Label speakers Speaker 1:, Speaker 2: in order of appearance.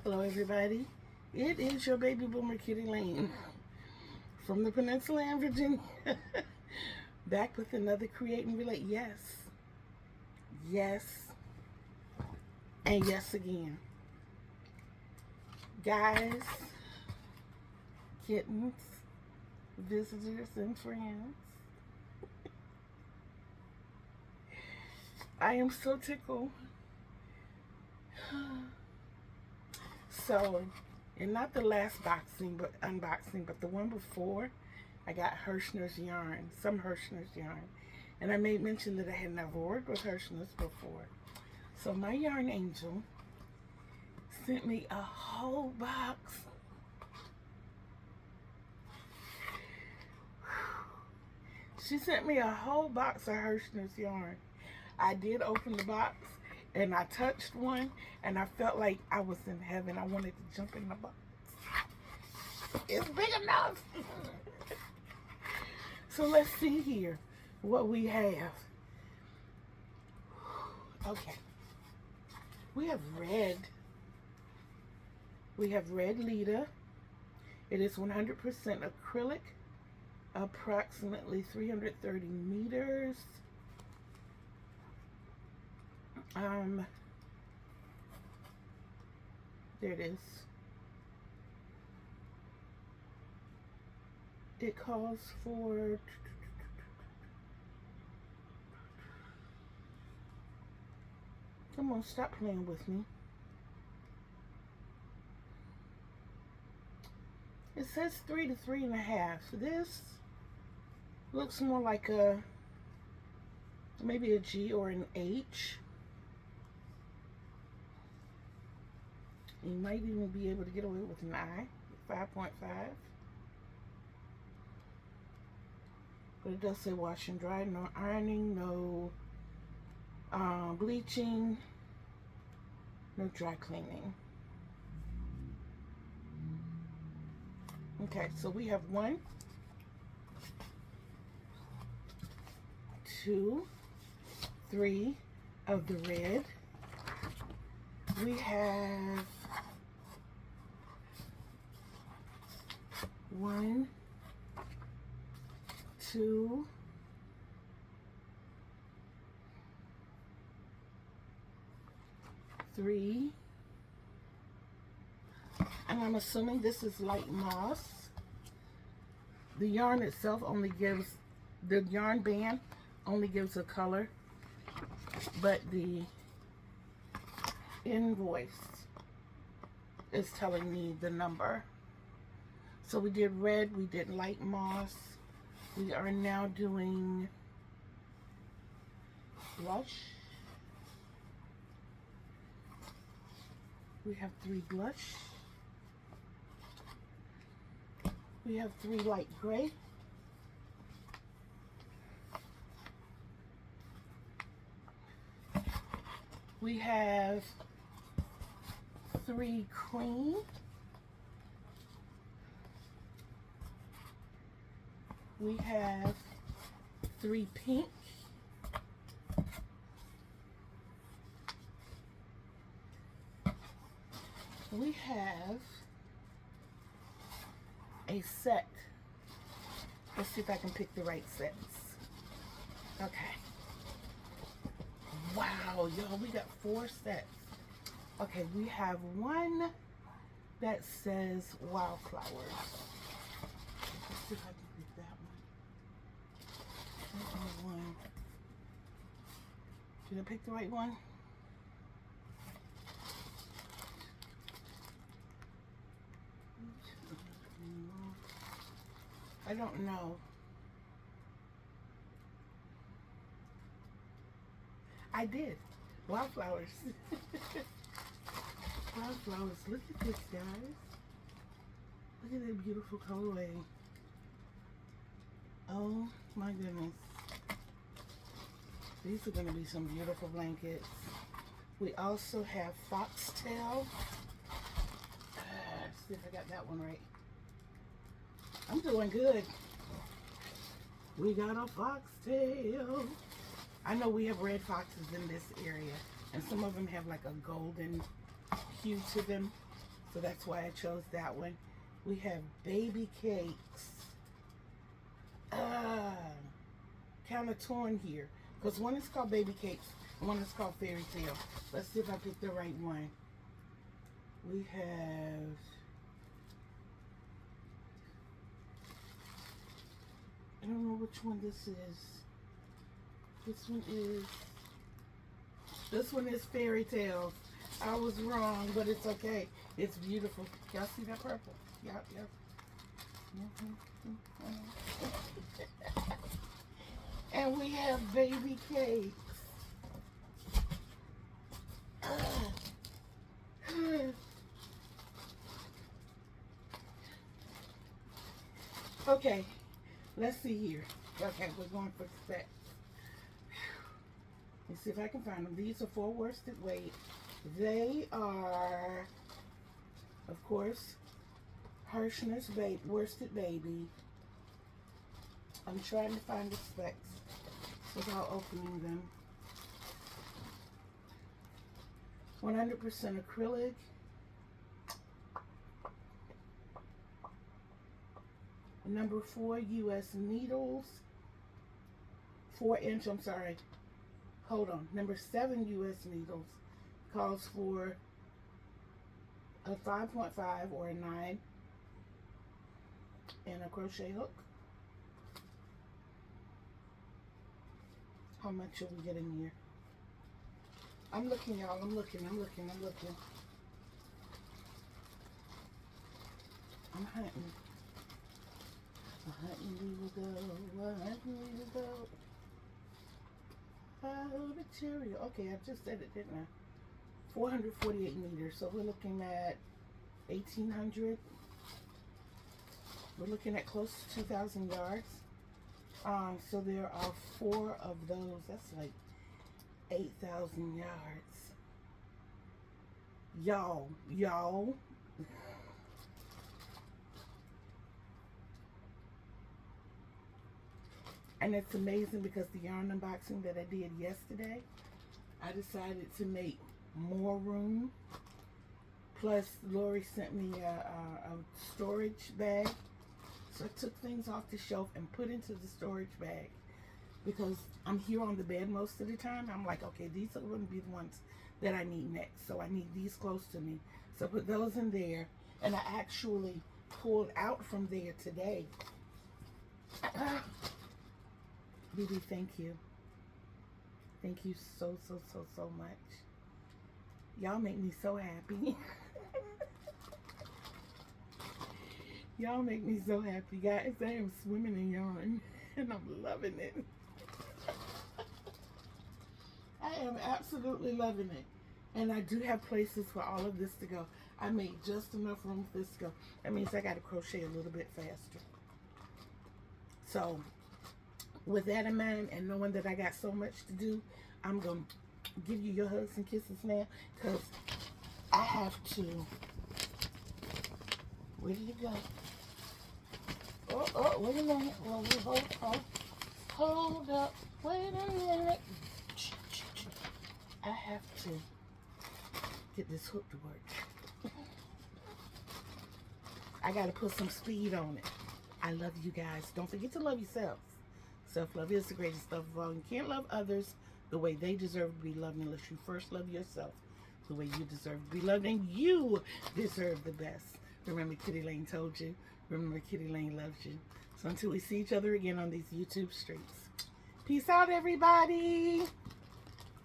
Speaker 1: Hello, everybody. It is your baby boomer Kitty Lane from the Peninsula in Virginia, back with another Create and Relate. Yes, yes, and yes again. Guys, kittens, visitors, and friends, I am so tickled. So, and not the last unboxing, but the one before, I got Hirschner's yarn, some Hirschner's yarn. And I made mention that I had never worked with Hirschner's before. So my yarn angel sent me a whole box. She sent me a whole box of Hirschner's yarn. I did open the box and I touched one and I felt like I was in heaven. I wanted to jump in the box. It's big enough. So let's see here what we have. Okay. We have red. We have red Lita. It is 100% acrylic, approximately 330 meters. There it is. It calls for come on, stop playing with me. It says 3 to 3.5. This looks more like maybe a G or an H. You might even be able to get away with an I, 5.5. But it does say wash and dry, no ironing, no bleaching, no dry cleaning. Okay, so we have 1, 2, 3 of the red. We have 1, 2, 3, and I'm assuming this is light moss. The yarn itself only gives, the yarn band only gives a color, but the invoice is telling me the number. So we did red, we did light moss. We are now doing blush. We have 3 blush. We have 3 light gray. We have 3 cream. We have 3 pink. We have a set. Let's see if I can pick the right sets. Okay. Wow, y'all, we got 4 sets. Okay, we have one that says wildflowers. Let's see if I can pick that one. Did I pick the right one? I don't know. I did. Wildflowers. Wildflowers. Look at this, guys. Look at that beautiful colorway. Oh my goodness. These are going to be some beautiful blankets. We also have foxtail. Let's see if I got that one right. I'm doing good. We got a foxtail. I know we have red foxes in this area, and some of them have like a golden hue to them. So that's why I chose that one. We have baby cakes. Kind of torn here. Because one is called baby cakes and one is called fairy tale. Let's see if I picked the right one. We have... I don't know which one this is. This one is fairy tales. I was wrong, but it's okay. It's beautiful. Y'all see that purple? Yep. And we have baby cakes. Okay, let's see here. Okay, we're going for specs. Let's see if I can find them. These are for worsted weight. They are, of course, Hirschner's worsted baby. I'm trying to find the specs without opening them. 100% acrylic. Number 4 U.S. needles. 4-inch, I'm sorry. Hold on. Number 7 U.S. needles calls for a 5.5 or a 9 and a crochet hook. How much are we getting here? I'm looking, y'all. I'm looking. I'm hunting. Hunting we will go. Hunting we will go. Oh, the cherry. Okay, I just said it, didn't I? 448 meters. So we're looking at 1,800. We're looking at close to 2,000 yards. So there are 4 of those. That's like 8,000 yards. Y'all. And it's amazing because the yarn unboxing that I did yesterday, I decided to make more room. Plus, Lori sent me a storage bag. So I took things off the shelf and put into the storage bag. Because I'm here on the bed most of the time. I'm like, okay, these are going to be the ones that I need next. So I need these close to me. So I put those in there. And I actually pulled out from there today. BB, thank you. Thank you so much. Y'all make me so happy. Y'all make me so happy, guys. I am swimming in yarn and I'm loving it. I am absolutely loving it. And I do have places for all of this to go. I made just enough room for this to go. That means I got to crochet a little bit faster. So, with that in mind and knowing that I got so much to do, I'm going to give you your hugs and kisses now because I have to. Where did it go? Oh, wait a minute. Well, we hold up. Wait a minute. I have to get this hook to work. I got to put some speed on it. I love you guys. Don't forget to love yourselves. Self-love is the greatest love of all. You can't love others the way they deserve to be loved unless you first love yourself the way you deserve to be loved, and you deserve the best. Remember, Kitty Lane told you. Remember, Kitty Lane loves you. So until we see each other again on these YouTube streets. Peace out, everybody.